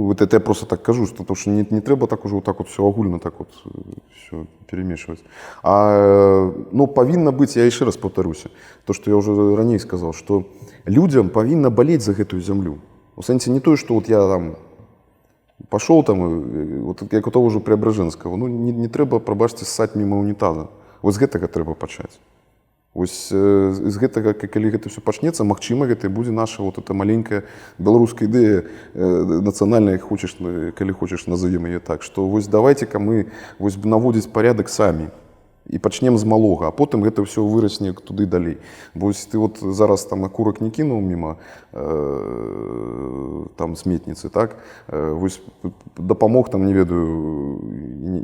A: вот это я просто так кажу, потому что не треба так уже вот так вот все огульно так вот все перемешивать. Ну, повинно быть, я еще раз повторюсь, то, что я уже ранее сказал, что людям повинно болеть за эту землю. В сенсі не то, что вот я там пошел там, вот як у того же Преображенского, ну, не треба, пробачьте, ссать мимо унитаза. Вот з гэтага трэба пачаць. Ось з гэтага, калі гэта все пачнецца, магчыма, гэта будзе наша вот эта маленькая беларуская ідэя нацыянальная, калі хочаш, назовем яе так, што вось давайте-ка мы вось наводзіць парядак самі. І пачнем з малога, а потым гэта ўсё вырасне туды далей. Бо ты вот зараз там акурак не кінуў міма там сметніцы, так? Вось дапамог там, не ведаю,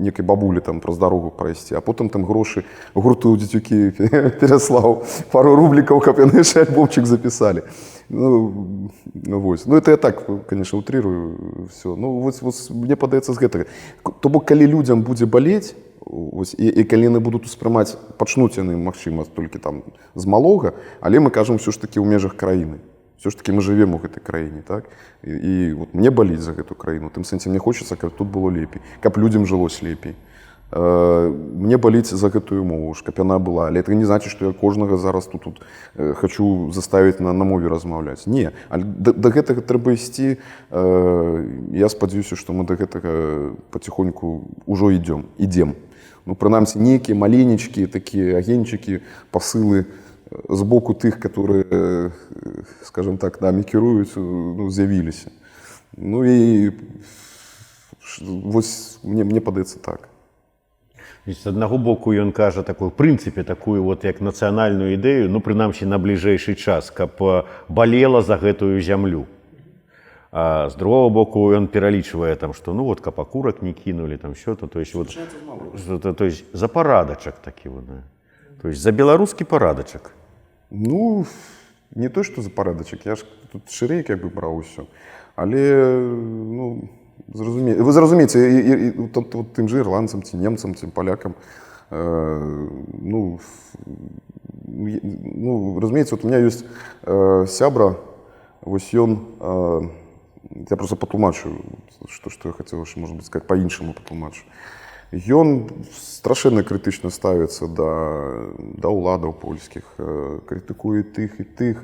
A: некай бабулі там праз дарогу прайсці, а потым там грошы гурту дзецюкі пераслаў пару рублікаў, каб яны яшчэ альбомчык запісалі. Ну, вось. Ну, это я так, конечно, утрирую все. Ну, вось мне падаецца з гэтага. То бок, калі людзям будзе балець, ось, і калі яны будуць успрымаць, пачнуць яны, магчыма, толькі там з малога, але мы кажам ўсё ж такі ў межах краіны. Все ж таки мы живем у гэтай краіне, так? І вот мне баліць за гэту краіну. Тым сэнсе мне хочацца, каб тут было лепей, каб людзям жылось лепей. Мне баліць за гэтую мову, каб яна была. Але это не значыць, што я кожнага зараз тут хочу заставіць на мове размаўляць. Не, але да гэтага трэба ісці. Я спадзяюся, што мы да гэтага паціхоньку ўжо ідзем. Ну, прынамсі, нейкія маленечкі, такія агеньчыкі, пасылы з боку тых, которые, скажем так, нами кіруюць, ну, з'явіліся. Ну і вось мне падаецца так.
C: З аднаго боку ён кажа такую, в прынцыпе, такую вот як нацыянальную ідэю, ну, прынамсі, на бліжэйшы час, каб балела за гэтую зямлю. А з другого боку ён пералічвае там, што ну вот каб акурак не кінулі, там що-то, то есть вот, то есть за парадачак такі вот, то есть за беларускі парадачак. Ну,
A: не то, што за парадачак, я ж тут шырэй як бы браў усё, але, ну, вы зразумееце, вот тым же ірландцам, ці немцам, ці палякам, ну, разумееце, вот у меня ёсць сябра, вось ён, я просто патлумачу, што я хацеў, может быть, сказать, па-іншаму патлумачу. Ён страшэнна крытычна ставіцца да ўладаў польскіх, крытыкуе тых і тых.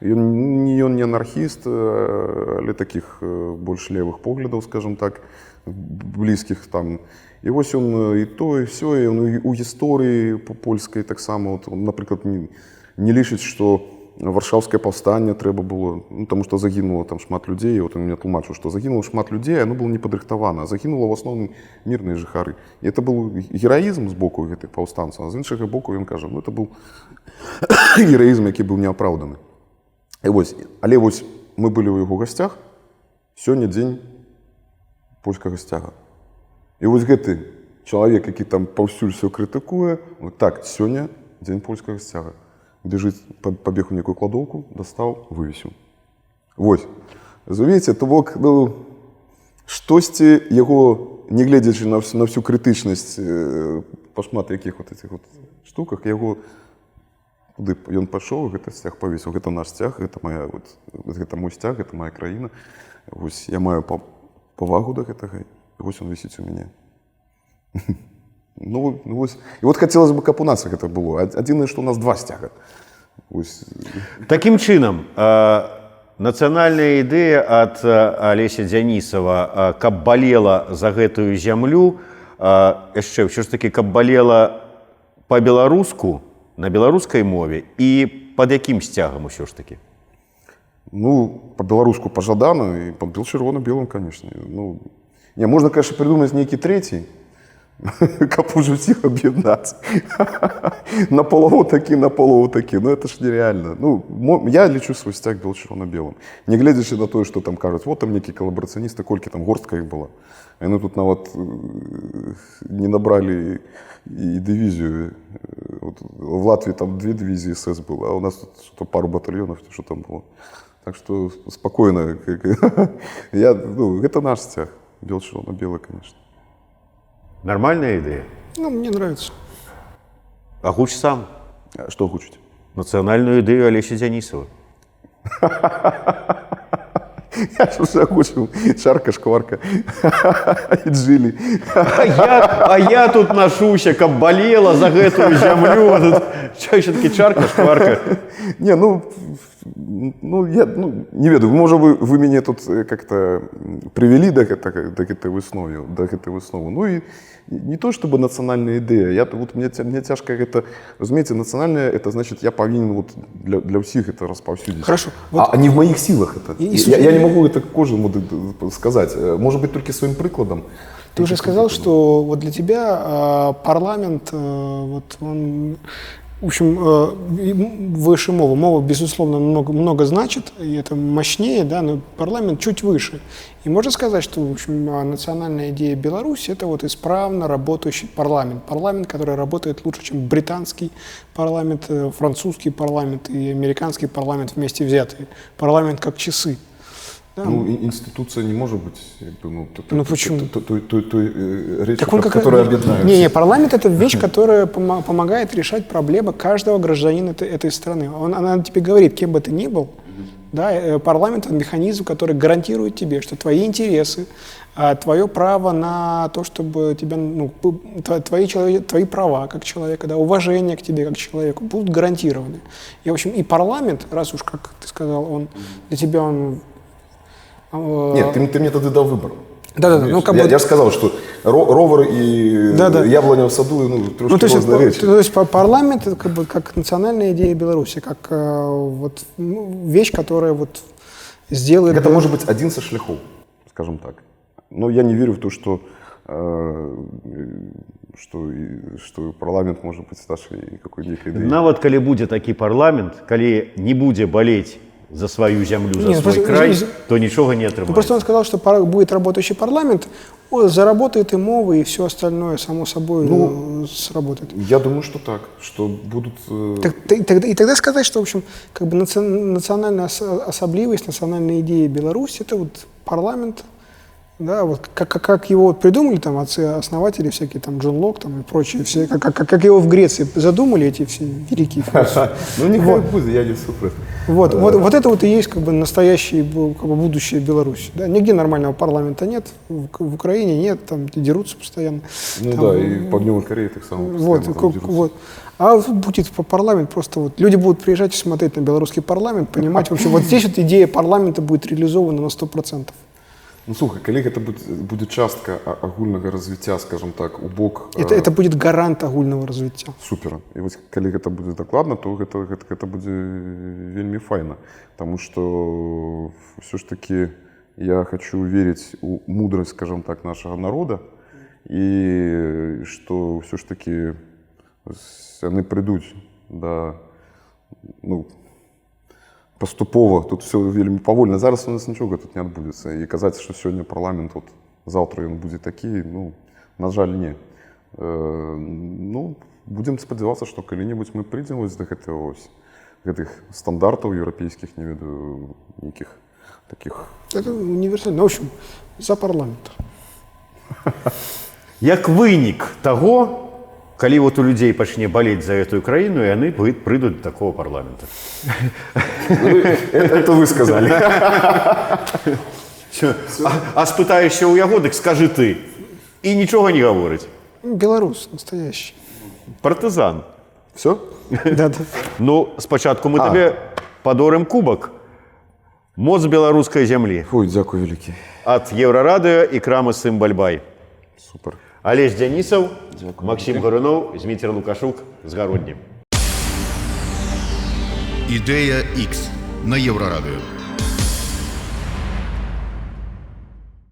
A: Ён не анархіст, але такіх больш левых поглядаў, скажем так, блізкіх там. І вось ён і то, і всё, і ён у гісторыі польскай таксама, напрыклад, не лічыць, што Варшаўскае паўстанне трэба было, ну, таму што загінула там шмат людзей, і вот он мне тлумачыў, што загінула шмат людзей, оно было не падрыхтавана, загінула ў асноўным мірныя жыхары. І это быў гераізм з боку гэтых паўстанцаў, а з іншага боку ён кажа, ну, это быў гераізм, які быў неапраўданы. І вось, але вось мы былі ў яго гасцях, сёння дзень польскага сцяга. І вось гэты чалавек, які там паўсюль всё крытыкуе, так, сёння дзень польскага сцяга. Бежит, побег у некую кладовку, достал, вывесил. Вось. Разумееце, то бок, ну, штосьці яго, не гледзячы на всю крытычнасць па шмат якіх вот этих вот штуках, яго, куды ён пайшоў, гэты сцяг павесіў. Гэта наш сцяг, гэта мой сцяг, гэта моя краіна. Вось я маю павагу да гэтага, і вось ён вісіць у мяне. Ну, вось. І от хацелася б, каб у нас гэта было. Адзінае, што у нас два сцяга. Вось.
C: Такім чынам, нацыянальная ідэя ад Алеся Дзянісава, каб балела за гэтую зямлю, яшчэ ўсё ж такі, каб балела па-беларуску, на беларускай мове, і пад якім сцягам усё ж такі?
A: Ну, па-беларуску пажадана, і пад чырвона-белым, конечно. Ну, не, можна, конечно, придумаць нейкі трэці, каб ужо всіх аб'яднаць. Наполову такі, ну это ж нереально. Ну, я лічу свой сцяг чырвона-белым. Не гледзячы на тое, што там кажуць, вот там нейкі калабарацыяністы, колькі там горстка іх была. Яны тут нават не набралі і дывізію. В Латвии там 2 дивизии СС было, а у нас тут что-то пару батальонов, что там было. Так что спокойно. Ну, это наш сцяг. Бело-червоно-белый, конечно.
C: Нормальная идея?
B: Ну, мне нравится.
C: Агуч сам.
A: Что агучить?
C: Национальную идею Олеся Дзянісава.
A: Я ж уже агучил. Шарка, шкварка. И Джили.
C: А я тут ношуся, каб болела за гэтую зямлю. Что еще таки чарка, шкварка?
A: Не, я не ведаю, может, вы меня тут как-то привели до этой высновы. Ну и не то, чтобы национальная идея. Мне тяжко это, разумеется, национальная, это значит, я повинен вот для всех это распаўсюдзіць.
B: Хорошо.
A: А не в моих силах это. Я не могу это кожному сказать. Может быть, только своим прикладом.
B: Ты уже сказал, что вот для тебя парламент, вот он, в общем, выше мова. Мова, безусловно, много значит, и это мощнее, да, но парламент чуть выше. И можно сказать, что, в общем, национальная идея Беларуси – это вот исправно работающий парламент. Парламент, который работает лучше, чем британский парламент, французский парламент и американский парламент вместе взятые. Парламент как часы. Да.
A: Ну, институция не может быть,
B: почему?
A: той речью,
B: Так он
A: которая объединяет.
B: Не, парламент – это вещь, которая помогает решать проблемы каждого гражданина этой страны. Она тебе говорит, кем бы ты ни был, да, парламент – это механизм, который гарантирует тебе, что твои интересы, твое право на то, чтобы тебя, твои права как человека, да, уважение к тебе как человеку будут гарантированы. И, в общем, и парламент, раз уж, как ты сказал, он для тебя он…
A: Нет, ты мне тогда дал выбор.
B: Да-да-да. Ну,
A: Я же сказал, что ровер и яблоня в саду, трошки разные вещи.
B: То есть парламент это как национальная идея Беларуси, как вот вещь, которая вот сделает…
A: Это может быть один со шляхов, скажем так. Но я не верю в то, что парламент может быть з нашай какой-нибудь ідеі.
C: Нават калі будзе такі парламент, калі не будзе болеть за свою землю, за свой край, то ничего не отрывается.
B: Просто он сказал, что будет работающий парламент, заработает и мова, и все остальное само собой сработает.
A: Я думаю, что так, что будут…
B: И тогда сказать, что, в общем, как бы национальная особливость, национальная идея Беларуси, это вот парламент, да, вот как его вот придумали там отцы-основатели всякие, там Джон Лок там, и прочие, все, как его в Греции задумали эти все великие философы.
A: Ну, нехай будет, я не супер.
B: Вот это вот и есть как бы настоящее, как бы будущее Беларуси. Да? Нигде нормального парламента нет, в Украине нет, там дерутся постоянно.
A: Ну
B: там,
A: да, и по Дню Кореи так само.
B: Вот. А будет парламент просто вот, люди будут приезжать и смотреть на белорусский парламент, понимать, в общем, вот здесь вот идея парламента будет реализована на 100%.
A: Ну, слухай, калі гэта будзе частка агульнага развіцця, скажем так, у бок…
B: Это будет гарант агульнага развіцця.
A: Супер. І вось калі гэта будзе дакладна, то гэта будзе вельмі файна. Таму што ўсё ж таки я хочу верыць у мудрасць, скажем так, нашага народа, і што ўсё ж таки яны прыйдуць да… Паступова, тут все вельмі павольна. Зараз у нас нічога тут не адбудзецца. І казаць, што сёння парламент, от, заўтра ён будзе такі, на жаль, не. Будзем спадзявацца, што калі-небудзь мы прыйдзем вось да гэтых стандартаў еўрапейскіх, не ведаю, нейкіх такіх…
B: Это универсально. В общем, за парламент.
C: Як вынік таго, калі вот у людей пачне болеть за эту краіну, і яны прыйдуць до такого парламента.
A: Это вы сказали.
C: А спытаешся ў яго, дык скажы ты. І нічога не гаворыць.
B: Беларус настоящий.
C: Партызан.
A: Все?
B: Да.
C: Ну, спачатку мы табе падорым кубак. Моц беларускай зямлі.
A: Ой, дзякуй вялікі.
C: Ад Еўрарадыё і крамы Сым-Бальбай.
A: Супер.
C: Алесь Дзянісаў, Максим Гаруноў, Зміцер Лукашук з Гародні.
D: Ідэя X на Еўрарадыё.